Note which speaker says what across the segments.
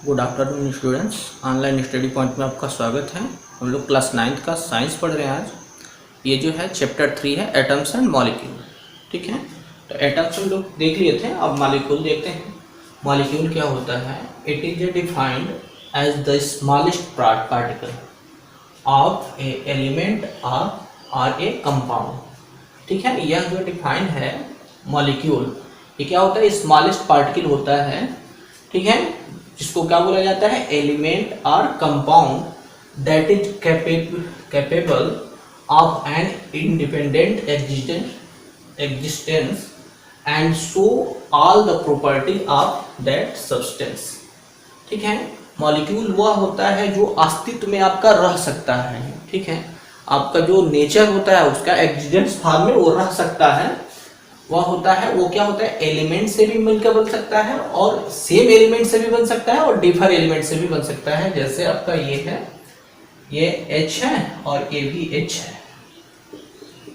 Speaker 1: Good afternoon students, online study point में आपका स्वागत है। हम लोग क्लास 9th का साइंस पढ़ रहे हैं आज। ये जो है चैप्टर 3 है एटम्स एंड मॉलिक्यूल। ठीक है, तो एटम्स हम लोग देख लिए थे, अब मॉलिक्यूल देखते हैं। मॉलिक्यूल क्या होता है? It is defined as the smallest particle of a element और ए कंपाउंड। ठीक है, यह जो डिफाइंड है मॉलिक्यूल, ये क्या होता है? स्मॉलेस्ट पार्टिकल होता है। ठीक है, जिसको क्या बोला जाता है? एलिमेंट और compound that is capable of an independent existence and show all the property of that substance. ठीक है, मॉलिक्यूल वह होता है जो अस्तित्व में आपका रह सकता है। ठीक है, आपका जो नेचर होता है उसका एग्जिस्टेंस फॉर्म में वो रह सकता है, वह होता है। वो क्या होता है? एलिमेंट से भी मिलकर बन सकता है और सेम एलिमेंट से भी बन सकता है और डिफर एलिमेंट से भी बन सकता है। जैसे आपका ये है, ये H है और ये भी H है।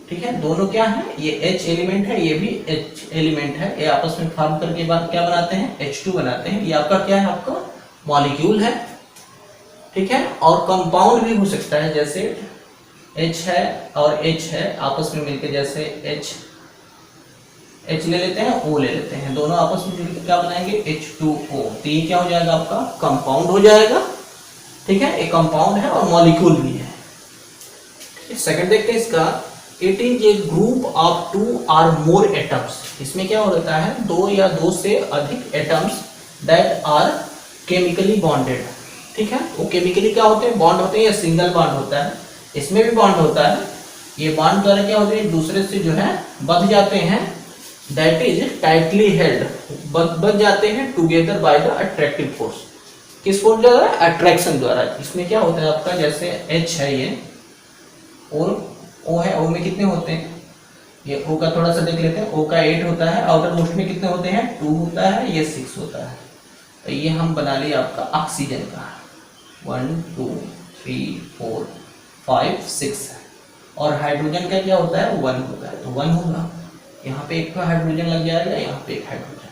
Speaker 1: ठीक है, दोनों क्या है? ये H एलिमेंट है, ये भी H एलिमेंट है। ये आपस में फॉर्म करके बाद क्या बनाते हैं? H2 बनाते हैं। ये आपका क्या है? आपका मॉलिक्यूल है। ठीक है, और कंपाउंड भी हो सकता है, जैसे H है और H है आपस में मिलकर, जैसे H ले लेते हैं, O ले लेते हैं, दोनों आपस में मिलकर क्या बनाएंगे? H2O। तो ये क्या हो जाएगा? आपका कंपाउंड हो जाएगा। ठीक है, एक कंपाउंड है और मॉलिक्यूल भी है। सेकंड देखते हैं इसका, it is a group of 2 और मोर एटम्स। इसमें क्या होता है? 2 या 2 से अधिक atoms that are chemically bonded. ठीक है, वो केमिकली क्या होते हैं? बॉन्ड होते हैं या सिंगल बॉन्ड होता है। इसमें भी बॉन्ड होता है। ये बॉन्ड द्वारा क्या होते हैं? एक दूसरे से जो है बंध जाते हैं, दैट इज टाइटली हेल्ड, बन जाते हैं together by the attractive force. किस फोर्स द्वारा? अट्रैक्शन द्वारा। इसमें क्या होता है आपका? जैसे H है ये और O है, O में कितने होते हैं? ये O का थोड़ा सा देख लेते हैं। O का 8 होता है, आउटर मोस्ट में कितने होते हैं? 2 होता है, ये 6 होता है। तो ये हम बना लिए आपका ऑक्सीजन का 1 2 3 4 5 6 है। और हाइड्रोजन का क्या होता है? 1 होता है, तो 1 होगा। यहाँ पे एक हाइड्रोजन लग जाएगा, यहाँ पे एक हाइड्रोजन।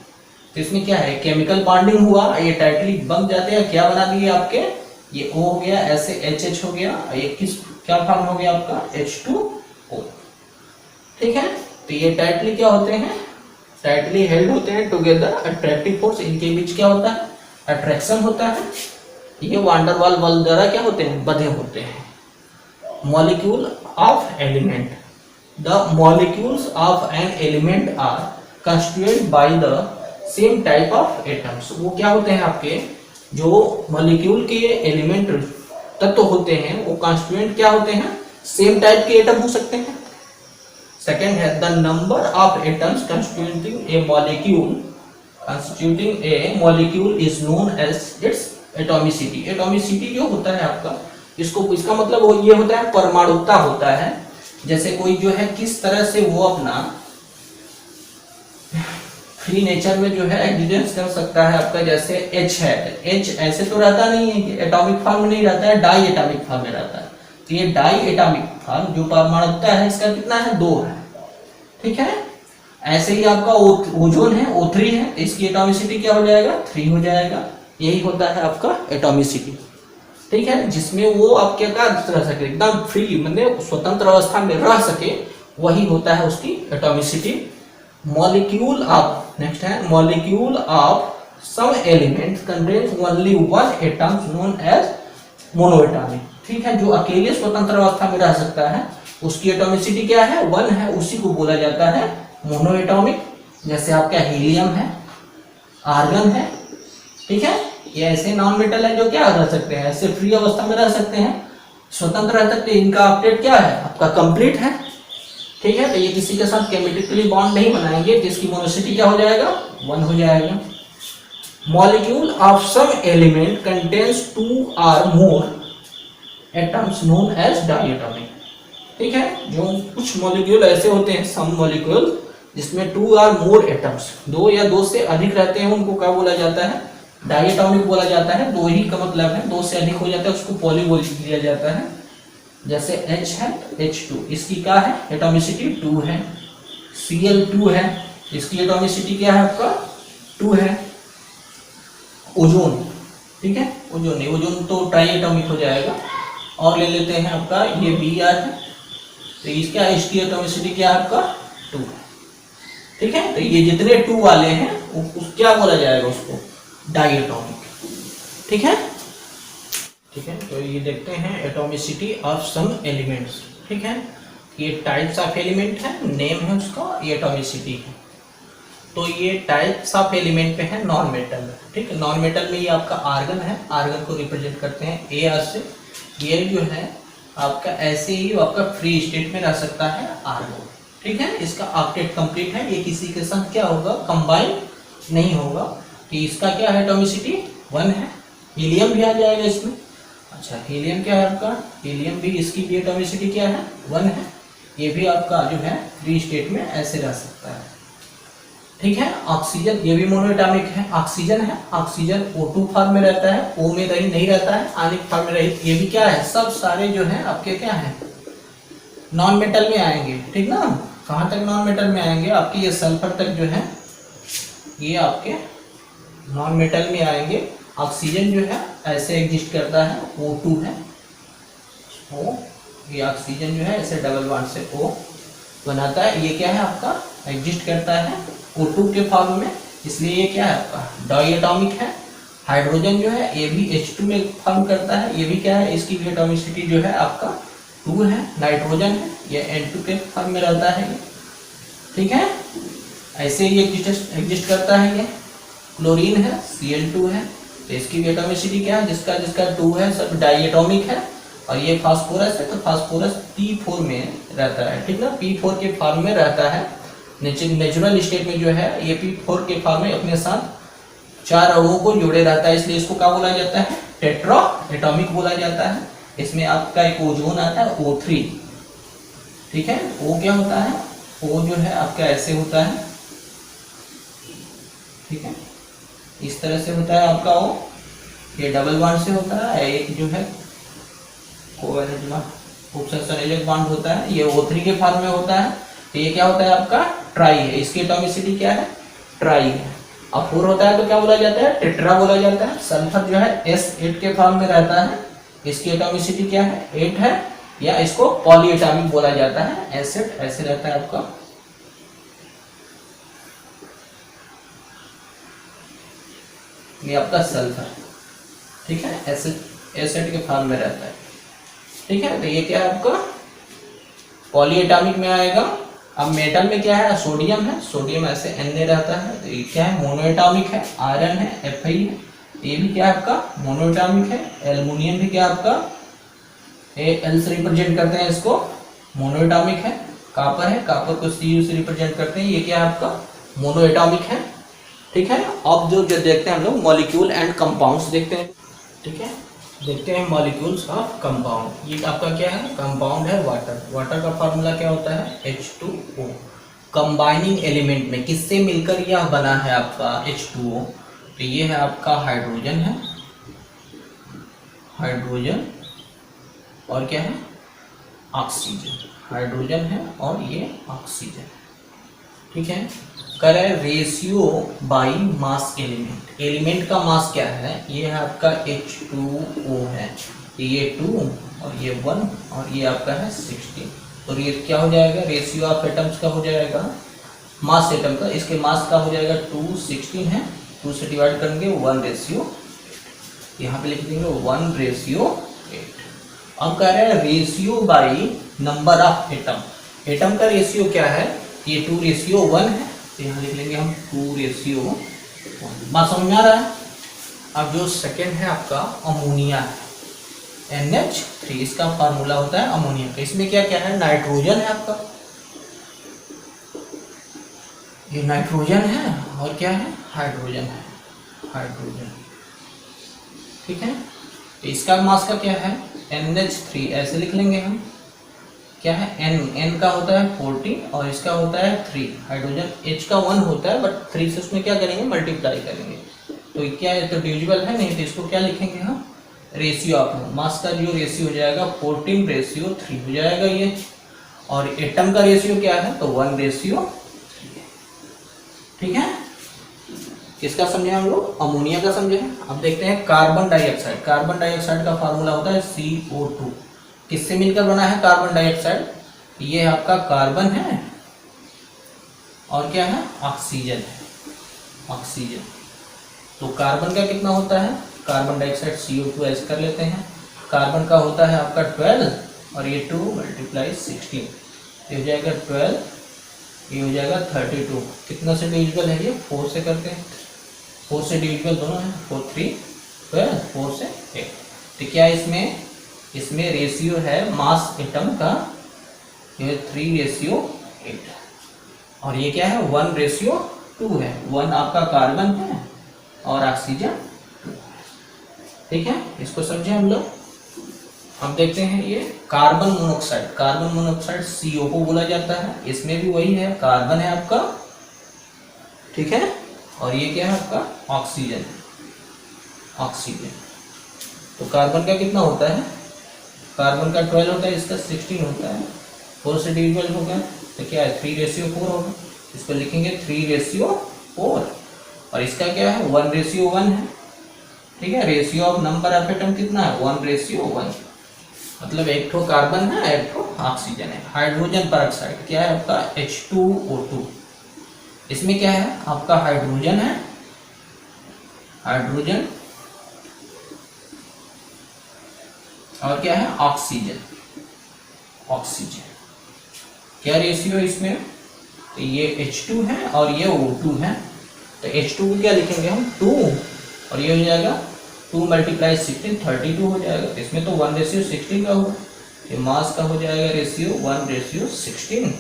Speaker 1: तो इसमें क्या है? केमिकल बॉन्डिंग हुआ, ये टाइटली बंध जाते हैं। क्या बना दिए आपके? ये O हो गया, ऐसे HH हो गया, ये किस क्या फॉर्म हो गया आपका? H2O। ठीक है, तो ये टाइटली क्या होते हैं? टाइटली हेल्ड होते हैं टुगेदर अट्रैक्टिव फोर्स। इनके बीच क्या होता है? अट्रैक्शन होता है। ये वांडरवाल बल द्वारा क्या होते हैं? बंधे होते हैं। Molecule of element, the molecules of an element are constituted by the same type of atoms। वो क्या होते हैं आपके? जो मॉलिक्यूल के एलिमेंट तत्व होते हैं वो कॉन्स्टिट्यूएंट क्या होते हैं? सेम टाइप के एटम हो सकते हैं। सेकंड है, the number of atoms constituting a molecule is known as its atomicity। Atomicity जो होता है आपका, इसका मतलब ये होता है परमाणुता होता है। जैसे कोई जो है किस तरह से वो अपना फ्री नेचर में जो है एग्जिस्टेंस कर सकता है आपका। जैसे H है, H ऐसे तो रहता नहीं है कि एटॉमिक फॉर्म में नहीं रहता है, डाई एटॉमिक फॉर्म में रहता है। तो ये डाई एटॉमिक फॉर्म जो परमाणुता है इसका कितना है? 2 है। ठीक है, ऐसे ही आपका ओजोन है, O3 है, इसकी एटॉमिसिटी क्या हो जाएगा? 3 हो जाएगा। यही होता है आपका एटॉमिसिटी। ठीक है, जिसमें वो आपके का रह सके, एकदम फ्री, मतलब स्वतंत्र अवस्था में रह सके, वही होता है उसकी एटॉमिसिटी। मॉलिक्यूल ऑफ, नेक्स्ट है, molecule of some elements contains only 1 atom known as monoatomic. ठीक है, जो अकेले स्वतंत्र अवस्था में रह सकता है उसकी एटॉमिसिटी क्या है? 1 है, उसी को बोला जाता है मोनोएटॉमिक। जैसे आपका हीलियम है, आर्गन है। ठीक है, ये ऐसे नॉन मेटल है जो क्या रह सकते हैं? ऐसे फ्री अवस्था में रह सकते हैं, स्वतंत्र रह सकते हैं। इनका अपडेट क्या है? आपका कंप्लीट है। ठीक है, तो ये किसी के साथ केमिकली बॉन्ड नहीं बनाएंगे, जिसकी मोनोसिटी क्या हो जाएगा? 1 हो जाएगा। Molecule of some element contains 2 और more atoms known as diatomic. ठीक है, जो कुछ मॉलिक्यूल ऐसे होते हैं, सम मॉलिक्यूल जिसमें 2 और मोर एटम्स, 2 या 2 से अधिक रहते हैं, उनको क्या बोला जाता है? डायटोमिक बोला जाता है। 2 ही का मतलब है, 2 से अधिक हो जाता है उसको पॉली बोल दिया जाता है। जैसे H है, H2, इसकी क्या है? एटॉमिसिटी 2 है। Cl2 है, इसकी एटॉमिसिटी क्या है आपका? 2 है। ओजोन, ठीक है। ओजोन तो ट्राई एटॉमिक हो जाएगा। और ले लेते हैं आपका ये Br है, तो इसका H की एटॉमिसिटी क्या है आपका 2 है। ठीक है, तो ये जितने 2 वाले हैं क्या बोला जाएगा उसको, डाइएटॉमिक। ठीक है, ठीक है। तो ये देखते हैं एटॉमिसिटी ऑफ सम एलिमेंट्स। ठीक है, ये टाइप्स ऑफ एलिमेंट है, नेम है उसका, ये एटॉमिसिटी है। तो ये टाइप्स ऑफ एलिमेंट पे है नॉन मेटल। ठीक है, नॉन मेटल में ये आपका आर्गन है, आर्गन को रिप्रेजेंट करते हैं Ar से। ये जो है आपका ऐसे ही आपका फ्री स्टेट में रह सकता है आर्गन। ठीक है, इसका ऑक्टेट कंप्लीट है, ये किसी के साथ क्या होगा, कंबाइन नहीं होगा। तो इसका क्या है एटॉमिसिटी 1 है। हीलियम भी आ जाएगा इसमें। अच्छा, हीलियम क्या है आपका, हीलियम भी, इसकी भी एटॉमिसिटी क्या है 1 है। ये भी आपका जो है फ्री स्टेट में ऐसे रह सकता है। ठीक है, ऑक्सीजन ये भी मोनोएटॉमिक है, ऑक्सीजन है, ऑक्सीजन O2 फॉर्म में रहता है, O में नहीं रहता है, आनिक फॉर्म में रही। ये भी क्या है, सब सारे जो है आपके क्या है नॉन मेटल में आएंगे। ठीक ना, कहाँ तक नॉन मेटल में आएंगे आपके, ये सल्फर तक जो है ये आपके नॉन मेटल में आएंगे। ऑक्सीजन जो है ऐसे एग्जिस्ट करता है, O2 है, O, ये ऑक्सीजन जो है ऐसे डबल बॉन्ड से O बनाता है। ये क्या है आपका एग्जिस्ट करता है O2 के फॉर्म में, इसलिए ये क्या है आपका डाइएटॉमिक है। हाइड्रोजन जो है ये भी H2 में फॉर्म करता है, ये भी क्या है, इसकी भी एटॉमिसिटी जो है आपका 2 है। नाइट्रोजन है, ये N2 के फॉर्म में रहता है ये। ठीक है, ऐसे ही एग्जिस्ट करता है ये। क्लोरीन है, Cl2 है, तो इसकी भी एटॉमिसिटी क्या है, जिसका 2 है, सब डाइएटॉमिक है। और ये फास्फोरस है, तो फास्फोरस P4 में रहता है। ठीक ना, P4 के फॉर्म में रहता है। नेचुरल स्टेट में जो है ये P4 के फॉर्म में अपने साथ 4 अणुओं को जोड़े रहता है, इसलिए इसको क्या बोला जाता है, टेट्रा एटॉमिक बोला जाता है। इसमें आपका एक ओजोन आता है O3। ठीक है, O क्या होता है, O जो है आपका ऐसे होता है। ठीक है, इस तरह से होता है आपका O, ये डबल बॉन्ड से होता है। एक जो है कोवैलेंट बॉन्ड होता है, ये O3 के फॉर्म में होता है। तो ये क्या होता है आपका ट्राई है, इसकी एटॉमिसिटी क्या है, ट्राई है। अब 4 होता है तो क्या बोला जाता है, टेट्रा बोला जाता है। सल्फर जो है S8 के फॉर्म में रहता है, इसकी एटॉमिसिटी क्या है 8 है, या इसको पॉलीएटॉमिक बोला जाता है। एसिड ऐसे रहता है आपका। ये आपका सल्फर, ठीक है, एसिड के फॉर्म में रहता है। ठीक है, तो ये क्या है आपका पॉलीएटॉमिक में आएगा। अब मेटल में क्या है, सोडियम है, सोडियम ऐसे Na रहता है, तो ये क्या है मोनोएटॉमिक है। आयरन है, Fe है, ये भी क्या है आपका मोनोएटॉमिक है। एल्युमिनियम भी क्या आपका Al से रिप्रेजेंट करते हैं, इसको मोनोएटॉमिक है। कॉपर है, कॉपर को Cu से रिप्रेजेंट करते हैं, ये क्या है आपका मोनोएटॉमिक है। ठीक है, अब जो देखते हैं हम लोग मॉलिक्यूल एंड कंपाउंड्स देखते हैं। ठीक है, देखते हैं मॉलिक्यूल्स ऑफ कंपाउंड। ये आपका क्या है, कंपाउंड है वाटर। वाटर का फार्मूला क्या होता है H2O। कंबाइनिंग एलिमेंट में किससे मिलकर यह बना है आपका H2O, तो ये है आपका हाइड्रोजन है, हाइड्रोजन और क्या है ऑक्सीजन। हाइड्रोजन है और ये ऑक्सीजन। ठीक है, कर है ratio by mass element. Element का मास क्या है, ये है आपका H2O है, ये 2 और ये 1 और ये आपका है 16। तो ये क्या हो जाएगा, रेशियो ऑफ एटम्स का हो जाएगा, मास एटम का, इसके मास का हो जाएगा 216 है। 2 से डिवाइड करेंगे 1:8, यहाँ पे लिख देंगे 1:8। अब कह रहे हैं ratio by number of atom. Atom का रेशियो क्या है, ये 2:1 है, तो यहाँ लिख लेंगे हम 2:1। बात समझ में आ रहा है। अब जो सेकेंड है आपका अमोनिया है, NH3, इसका फार्मूला होता है अमोनिया का। इसमें क्या क्या है, नाइट्रोजन है आपका, ये नाइट्रोजन है और क्या है हाइड्रोजन है, हाइड्रोजन। ठीक है, तो इसका मास का क्या है NH3, ऐसे लिख लेंगे हम। क्या है N का होता है 14 और इसका होता है 3। हाइड्रोजन H का 1 होता है, बट 3 से उसमें क्या करेंगे मल्टीप्लाई करेंगे, तो क्या है तो डिविजिबल है नहीं, तो इसको क्या लिखेंगे हम रेशियो ऑफ मास का जो रेशियो हो जाएगा 14:3 हो जाएगा ये। और एटम का रेशियो क्या है, तो 1:3। ठीक है, किसका समझे हम लोग, अमोनिया का समझे हैं। अब देखते हैं कार्बन डाइऑक्साइड। कार्बन डाइऑक्साइड का फार्मूला होता है CO2। किससे मिलकर बना है कार्बन डाइऑक्साइड, ये आपका कार्बन है और क्या है, ऑक्सीजन है, ऑक्सीजन। तो कार्बन का कितना होता है, कार्बन डाइऑक्साइड CO2 ऐसे कर लेते हैं, कार्बन का होता है आपका 12 और ये 2 × 16, ये हो जाएगा 12, ये हो जाएगा 32। कितना से डिविजिबल है ये, 4 से करते हैं, 4 से डिविजिबल दोनों है, 4 3 12, 4 से 8। तो क्या इसमें रेशियो है मास एटम का, ये 3:8 और ये क्या है 1:2 है। 1 आपका कार्बन है और ऑक्सीजन 2। ठीक है, इसको समझे हम लोग। अब देखते हैं ये carbon monoxide. Carbon monoxide CO को बोला जाता है, इसमें भी वही है, कार्बन है आपका, ठीक है, और ये क्या है आपका ऑक्सीजन, ऑक्सीजन। तो कार्बन का कितना होता है, कार्बन का 12 होता है, इसका 16 होता है, 4 से डिविजिबल होगा तो क्या है 3:4 होगा, इसको लिखेंगे 3:4 और इसका क्या है 1:1 है। ठीक है, ratio of number of atom कितना है 1:1, मतलब एक ठो कार्बन है एक ठो ऑक्सीजन है। हाइड्रोजन पेरोक्साइड क्या है आपका H2O2, इसमें क्या है आपका हाइड्रोजन है, हाइड्रोजन और क्या है ऑक्सीजन, ऑक्सीजन। क्या रेशियो है इसमें, तो ये H2 है और ये O2 है, तो H2 को क्या लिखेंगे हम 2 और ये हो जाएगा 2 × 16 32 हो जाएगा। इसमें तो 1:16 का होगा, ये मास का हो जाएगा रेशियो 1:16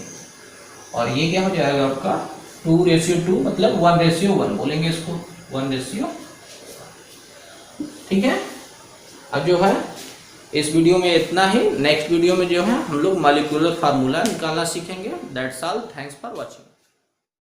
Speaker 1: और ये क्या हो जाएगा आपका 2:2 मतलब 1:1 बोलेंगे इसको 1:। ठीक है, अब जो है इस वीडियो में इतना ही। नेक्स्ट वीडियो में जो है हम लोग मॉलिक्यूलर फार्मूला निकालना सीखेंगे। That's all, thanks for watching.